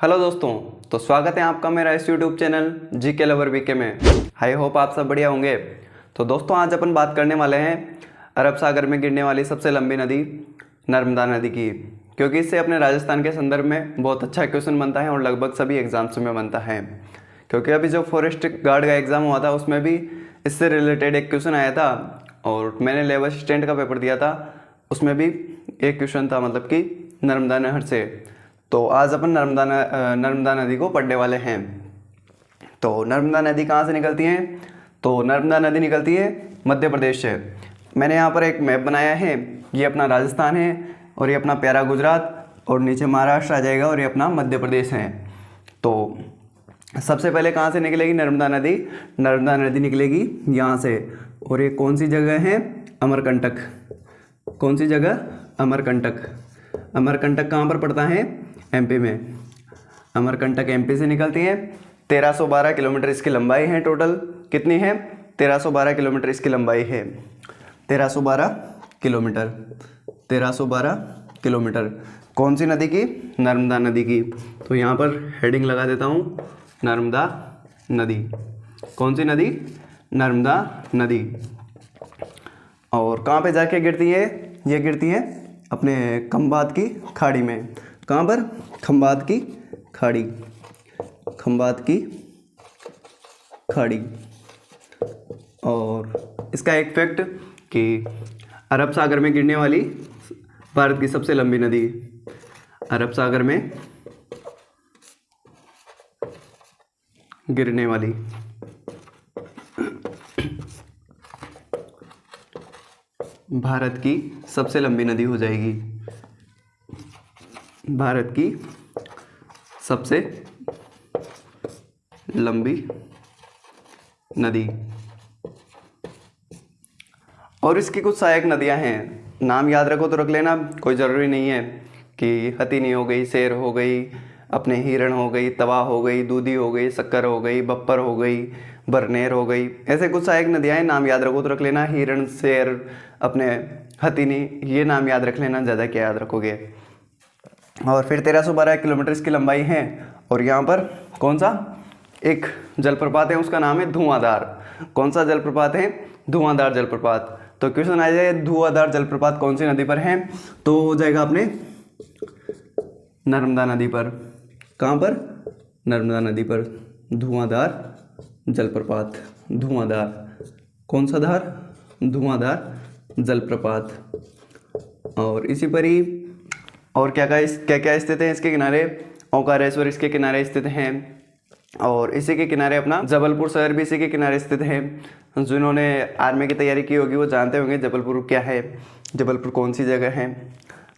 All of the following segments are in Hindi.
हेलो दोस्तों, तो स्वागत है आपका मेरा इस यूट्यूब चैनल जी के लवर वीके में। आई होप आप सब बढ़िया होंगे। तो दोस्तों आज अपन बात करने वाले हैं अरब सागर में गिरने वाली सबसे लंबी नदी नर्मदा नदी की, क्योंकि इससे अपने राजस्थान के संदर्भ में बहुत अच्छा क्वेश्चन बनता है और लगभग सभी एग्जाम्स में बनता है। क्योंकि अभी जो फॉरेस्ट गार्ड का एग्ज़ाम हुआ था उसमें भी इससे रिलेटेड एक क्वेश्चन आया था, और मैंने लेबर असिस्टेंट का पेपर दिया था, उसमें भी एक क्वेश्चन था, मतलब कि नर्मदा नहर से। तो आज अपन नर्मदा नदी को पढ़ने वाले हैं। तो नर्मदा नदी कहाँ से निकलती है? तो नर्मदा नदी निकलती है मध्य प्रदेश से। मैंने यहाँ पर एक मैप बनाया है, ये अपना राजस्थान है और ये अपना प्यारा गुजरात, और नीचे महाराष्ट्र आ जाएगा, और ये अपना मध्य प्रदेश है। तो सबसे पहले कहाँ से निकलेगी नर्मदा नदी? नर्मदा नदी निकलेगी यहाँ से। और ये कौन सी जगह है? अमरकंटक। कौन सी जगह? अमरकंटक। अमरकंटक कहाँ पर पड़ता है? एमपी में। अमरकंटक एमपी से निकलती है। 1312 किलोमीटर इसकी लंबाई है। टोटल कितनी है? 1312 किलोमीटर इसकी लंबाई है। 1312 किलोमीटर। 1312 किलोमीटर कौन सी नदी की? नर्मदा नदी की। तो यहाँ पर हेडिंग लगा देता हूँ, नर्मदा नदी। कौन सी नदी? नर्मदा नदी। और कहाँ पे जाके गिरती है? ये गिरती है अपने खंबात की खाड़ी में। कहाँ पर? खंबात की खाड़ी। खंबात की खाड़ी। और इसका एक फैक्ट कि अरब सागर में गिरने वाली भारत की सबसे लंबी नदी। अरब सागर में गिरने वाली भारत की सबसे लंबी नदी हो जाएगी। भारत की सबसे लंबी नदी। और इसकी कुछ सहायक नदियां हैं, नाम याद रखो तो रख लेना, कोई ज़रूरी नहीं है कि हथिनी हो गई, शेर हो गई, अपने हिरण हो गई, तवा हो गई, दूधी हो गई, शक्कर हो गई, बप्पर हो गई, बरनेर हो गई। ऐसे कुछ सहायक नदियां हैं, नाम याद रखो तो रख लेना। हिरण, शेर, अपने हथिनी, ये नाम याद रख लेना, ज़्यादा क्या याद रखोगे। और फिर 1312 किलोमीटर इसकी लंबाई है। और यहाँ पर कौन सा एक जलप्रपात है, उसका नाम है धुआंधार। कौन सा जलप्रपात है? धुआंधार जलप्रपात। तो क्वेश्चन आ जाए धुआंधार जलप्रपात कौन सी नदी पर है, तो हो जाएगा अपने नर्मदा नदी पर। कहाँ पर? नर्मदा नदी पर धुआंधार जलप्रपात। धुआंधार कौन सा धार? धुआंधार जलप्रपात। और इसी पर ही और क्या क्या स्थित है इसके किनारे? ओंकारेश्वर इसके किनारे स्थित हैं, और इसी के किनारे अपना जबलपुर शहर भी इसी के किनारे स्थित है। जिन्होंने आर्मी की तैयारी की होगी वो जानते होंगे जबलपुर क्या है, जबलपुर कौन सी जगह है।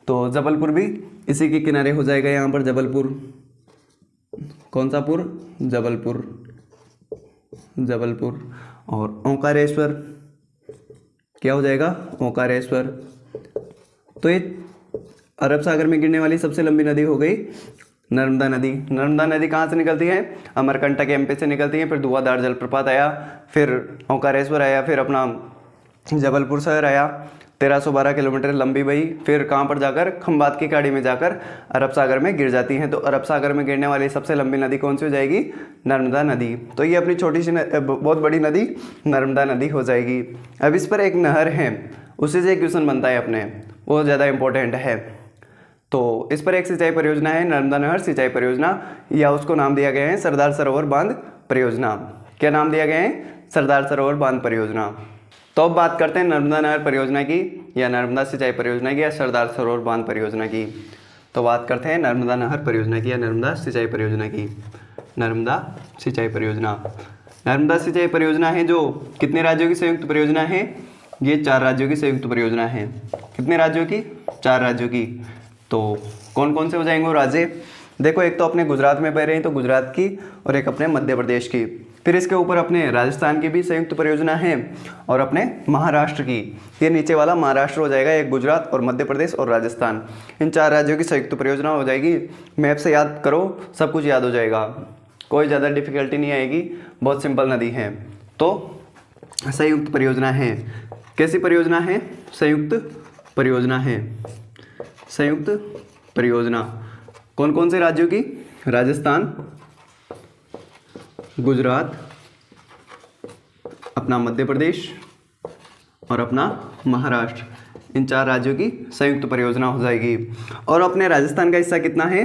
तो जबलपुर भी इसी के किनारे हो जाएगा। यहाँ पर जबलपुर, कौन सा पुर? जबलपुर। जबलपुर। और ओंकारेश्वर क्या हो जाएगा? ओंकारेश्वर। तो ये अरब सागर में गिरने वाली सबसे लंबी नदी हो गई नर्मदा नदी। नर्मदा नदी कहाँ से निकलती है? अमरकंटक एमपी से निकलती है। फिर धुआंधार जलप्रपात आया, फिर ओंकारेश्वर आया, फिर अपना जबलपुर शहर आया। 1312 किलोमीटर लंबी बही, फिर कहाँ पर जाकर? खंबात की खाड़ी में जाकर अरब सागर में गिर जाती हैं। तो अरब सागर में गिरने वाली सबसे लंबी नदी कौन सी हो जाएगी? नर्मदा नदी। तो ये अपनी छोटी सी बहुत बड़ी नदी नर्मदा नदी हो जाएगी। अब इस पर एक नहर है, उसी से एक क्वेश्चन बनता है अपने, वो ज़्यादा इंपॉर्टेंट है। तो इस पर एक सिंचाई परियोजना है, नर्मदा नहर सिंचाई परियोजना, या उसको नाम दिया गया है सरदार सरोवर बांध परियोजना। क्या नाम दिया गया है? सरदार सरोवर बांध परियोजना। तो अब बात करते हैं नर्मदा नहर परियोजना की, या नर्मदा सिंचाई परियोजना की, या सरदार सरोवर बांध परियोजना की। तो बात करते हैं नर्मदा नहर परियोजना की या नर्मदा सिंचाई परियोजना की। नर्मदा सिंचाई परियोजना। नर्मदा सिंचाई परियोजना है जो कितने राज्यों की संयुक्त परियोजना है? ये 4 राज्यों की संयुक्त परियोजना है। कितने राज्यों की? 4 राज्यों की। तो कौन कौन से हो जाएंगे वो राज्य? देखो, एक तो अपने गुजरात में बह रही हैं, तो गुजरात की, और एक अपने मध्य प्रदेश की। फिर इसके ऊपर अपने राजस्थान की भी संयुक्त परियोजना है, और अपने महाराष्ट्र की। ये नीचे वाला महाराष्ट्र हो जाएगा, एक गुजरात और मध्य प्रदेश और राजस्थान, इन 4 राज्यों की संयुक्त परियोजना हो जाएगी। मैप से याद करो, सब कुछ याद हो जाएगा, कोई ज़्यादा डिफिकल्टी नहीं आएगी, बहुत सिंपल नदी है। तो संयुक्त परियोजना है। कैसी परियोजना है? संयुक्त परियोजना है। संयुक्त परियोजना कौन कौन से राज्यों की? राजस्थान, गुजरात, अपना मध्य प्रदेश और अपना महाराष्ट्र, इन 4 राज्यों की संयुक्त परियोजना हो जाएगी। और अपने राजस्थान का हिस्सा कितना है?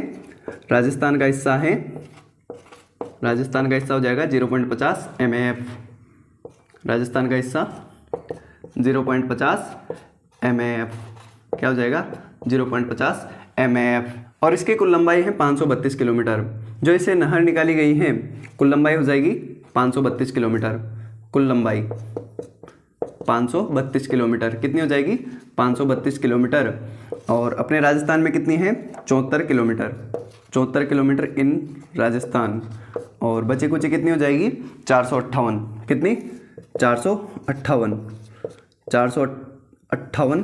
राजस्थान का हिस्सा हो जाएगा 0.50 MAF। राजस्थान का हिस्सा 0.50 MAF, क्या हो जाएगा? 0.50 MAF। और इसकी कुल लंबाई है 532 किलोमीटर। जो इसे नहर निकाली गई है, कुल लंबाई हो जाएगी 532 किलोमीटर। कुल लंबाई 532 किलोमीटर कितनी हो जाएगी? 532 किलोमीटर। और अपने राजस्थान में कितनी है? 74 किलोमीटर। 74 किलोमीटर इन राजस्थान। और बचे कुचे कितनी हो जाएगी? 458। कितनी? 458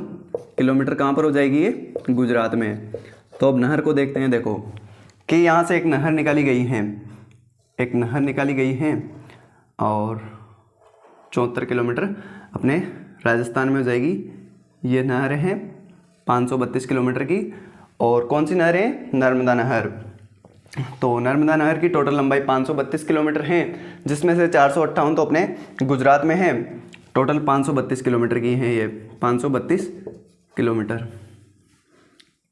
किलोमीटर कहाँ पर हो जाएगी? ये गुजरात में। तो अब नहर को देखते हैं। देखो कि यहाँ से एक नहर निकाली गई है, और 74 किलोमीटर अपने राजस्थान में हो जाएगी। ये नहर है 532 किलोमीटर की। और कौन सी नहर है? नर्मदा नहर। तो नर्मदा नहर की टोटल लंबाई 532 किलोमीटर है, जिसमें से 458 तो अपने गुजरात में है। टोटल 532 किलोमीटर की है ये। 532 किलोमीटर,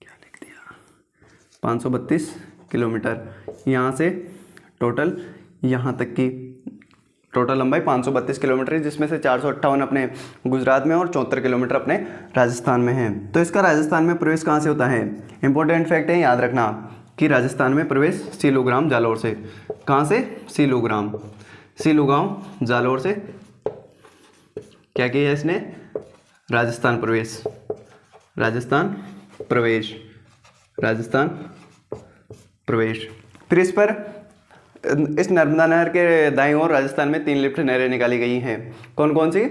क्या लिख दिया? 532 किलोमीटर यहाँ से टोटल यहाँ तक की टोटल लंबाई 532 किलोमीटर है, जिसमें से 458 अपने गुजरात में और 74 किलोमीटर अपने राजस्थान में है। तो इसका राजस्थान में प्रवेश कहाँ से होता है? इंपॉर्टेंट फैक्ट है, याद रखना कि राजस्थान में प्रवेश सिलोग्राम जालौर से। कहाँ से? सिलोगांव जालौर से क्या किया है इसने? राजस्थान प्रवेश। फिर इस नर्मदा नहर के दाईं ओर राजस्थान में 3 लिफ्ट नहरें निकाली गई हैं। कौन कौन सी?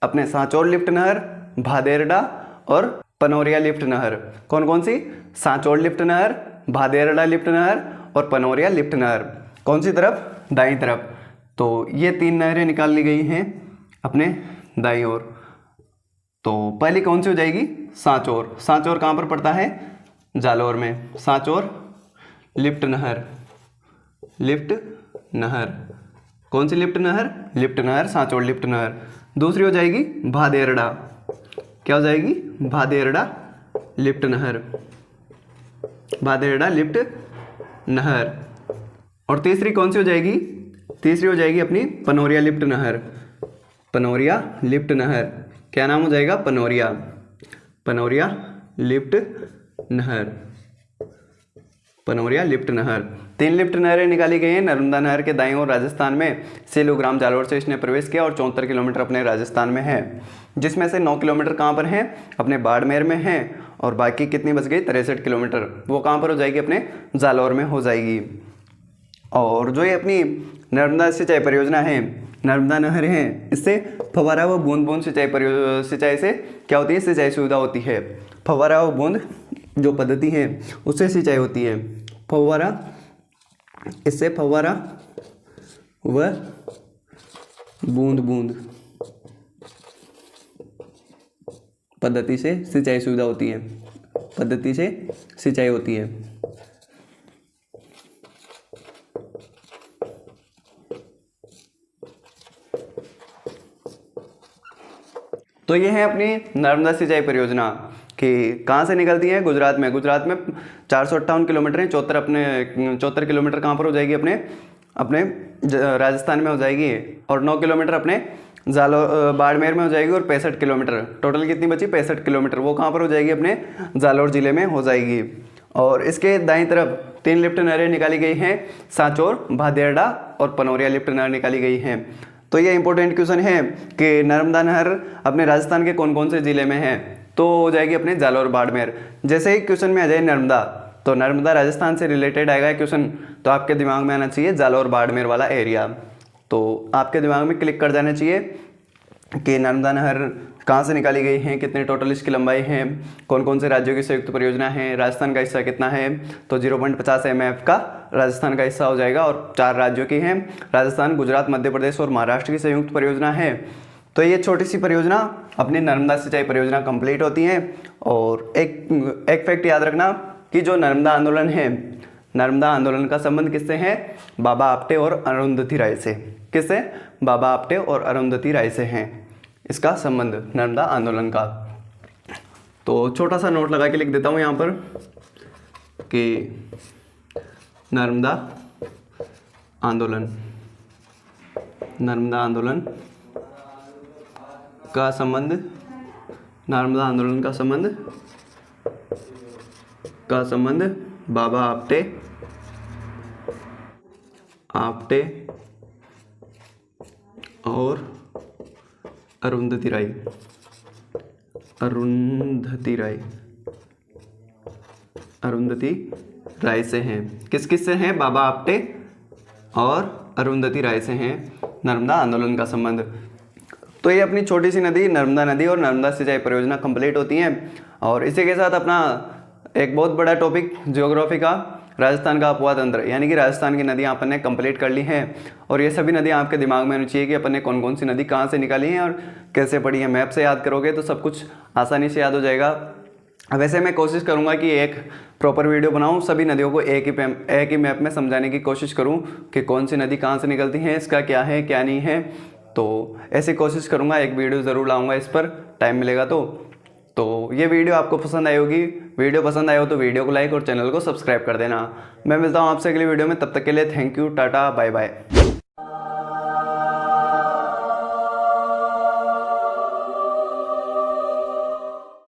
अपने सांचौर लिफ्ट नहर, भादेरडा और पनौरिया लिफ्ट नहर। कौन कौन सी? सांचौर लिफ्ट नहर, भादेरडा लिफ्ट नहर और पनौरिया लिफ्ट नहर। कौन सी तरफ? दाईं तरफ। तो ये 3 नहरें निकाल ली गई हैं अपने दाईं ओर। तो पहली कौन सी हो जाएगी? सांचौर कहाँ पर पड़ता है? जालौर में। सांचौर लिफ्ट नहर। कौन सी लिफ्ट नहर? सांचौर लिफ्ट नहर। दूसरी हो जाएगी भादेरडा। क्या हो जाएगी? भादेरडा लिफ्ट नहर। और तीसरी कौन सी हो जाएगी? तीसरी हो जाएगी अपनी पनौरिया लिफ्ट नहर। क्या नाम हो जाएगा? पनौरिया लिफ्ट नहर। 3 लिफ्ट नहरें निकाली गई हैं नर्मदा नहर के दाईं ओर राजस्थान में। सिलोग्राम जालौर से इसने प्रवेश किया और 74 किलोमीटर अपने राजस्थान में है, जिसमें से 9 किलोमीटर कहाँ पर हैं? अपने बाड़मेर में हैं। और बाकी कितनी बच गई? 63 किलोमीटर। वो कहाँ पर हो जाएगी? अपने जालौर में हो जाएगी। और जो ये अपनी नर्मदा सिंचाई परियोजना है, नर्मदा नहर है, इससे फव्वारा व बूंद बूंद सिंचाई से क्या होती है? सिंचाई सुविधा होती है। फव्वारा व बूंद जो पद्धति है उससे सिंचाई होती है। इससे फव्वारा व बूंद बूंद पद्धति से सिंचाई सुविधा होती है। तो ये है अपनी नर्मदा सिंचाई परियोजना कि कहाँ से निकलती है? गुजरात में 458 किलोमीटर है। 74 किलोमीटर कहाँ पर हो जाएगी? अपने राजस्थान में हो जाएगी। और 9 किलोमीटर अपने बाड़मेर में हो जाएगी। और 65 किलोमीटर टोटल कितनी बची? 65 किलोमीटर। वो कहाँ पर हो जाएगी? अपने जालौर जिले में हो जाएगी। और इसके दाईं तरफ 3 लिफ्ट नहरें निकाली गई हैं, सांचौर, भादेरडा और पनौरिया लिफ्ट नहर निकाली गई हैं। तो ये इंपॉर्टेंट क्वेश्चन है कि नर्मदा नहर अपने राजस्थान के कौन कौन से जिले में है? तो हो जाएगी अपने जालौर, बाड़मेर। जैसे ही क्वेश्चन में आ जाए नर्मदा, तो नर्मदा राजस्थान से रिलेटेड आएगा क्वेश्चन, तो आपके दिमाग में आना चाहिए जालौर बाड़मेर वाला एरिया। तो आपके दिमाग में क्लिक कर जाना चाहिए कि नर्मदा नहर कहाँ से निकाली गई है, कितने टोटल इसकी लंबाई है, कौन कौन से राज्यों की संयुक्त परियोजना है, राजस्थान का हिस्सा कितना है। तो 0.50 MF का राजस्थान का हिस्सा हो जाएगा। और 4 राज्यों की हैं, राजस्थान, गुजरात, मध्य प्रदेश और महाराष्ट्र की संयुक्त परियोजना है। तो ये छोटी सी परियोजना अपनी नर्मदा सिंचाई परियोजना कंप्लीट होती है। और एक फैक्ट याद रखना कि जो नर्मदा आंदोलन है, नर्मदा आंदोलन का संबंध किससे है? बाबा आप्टे और अरुंधति राय से। किससे? बाबा आप्टे और अरुंधति राय से हैं इसका संबंध, नर्मदा आंदोलन का। तो छोटा सा नोट लगा के लिख देता हूँ यहाँ पर कि नर्मदा आंदोलन का संबंध, नर्मदा आंदोलन का संबंध बाबा आप्टे और अरुंधति राय से हैं। किस किस से हैं? बाबा आप्टे और अरुंधति राय से हैं नर्मदा आंदोलन का संबंध। तो ये अपनी छोटी सी नदी नर्मदा नदी और नर्मदा सिंचाई परियोजना कंप्लीट होती है। और इसी के साथ अपना एक बहुत बड़ा टॉपिक ज्योग्राफी का, राजस्थान का अपवाद तंत्र, यानी कि राजस्थान की नदियाँ अपन ने कंप्लीट कर ली हैं। और ये सभी नदियाँ आपके दिमाग में होनी चाहिए कि अपन ने कौन कौन सी नदी कहाँ से निकाली हैं और कैसे पढ़ी है। मैप से याद करोगे तो सब कुछ आसानी से याद हो जाएगा। वैसे मैं कोशिश करूंगा कि एक प्रॉपर वीडियो बनाऊं, सभी नदियों को एक ही मैप में समझाने की कोशिश करूं कि कौन सी नदी कहां से निकलती है, इसका क्या है क्या नहीं है। तो ऐसी कोशिश करूंगा, एक वीडियो ज़रूर लाऊंगा इस पर, टाइम मिलेगा तो ये वीडियो आपको पसंद आई होगी। वीडियो पसंद आए हो तो वीडियो को लाइक और चैनल को सब्सक्राइब कर देना। मैं मिलता हूँ आपसे अगली वीडियो में, तब तक के लिए thank you, tata, bye bye.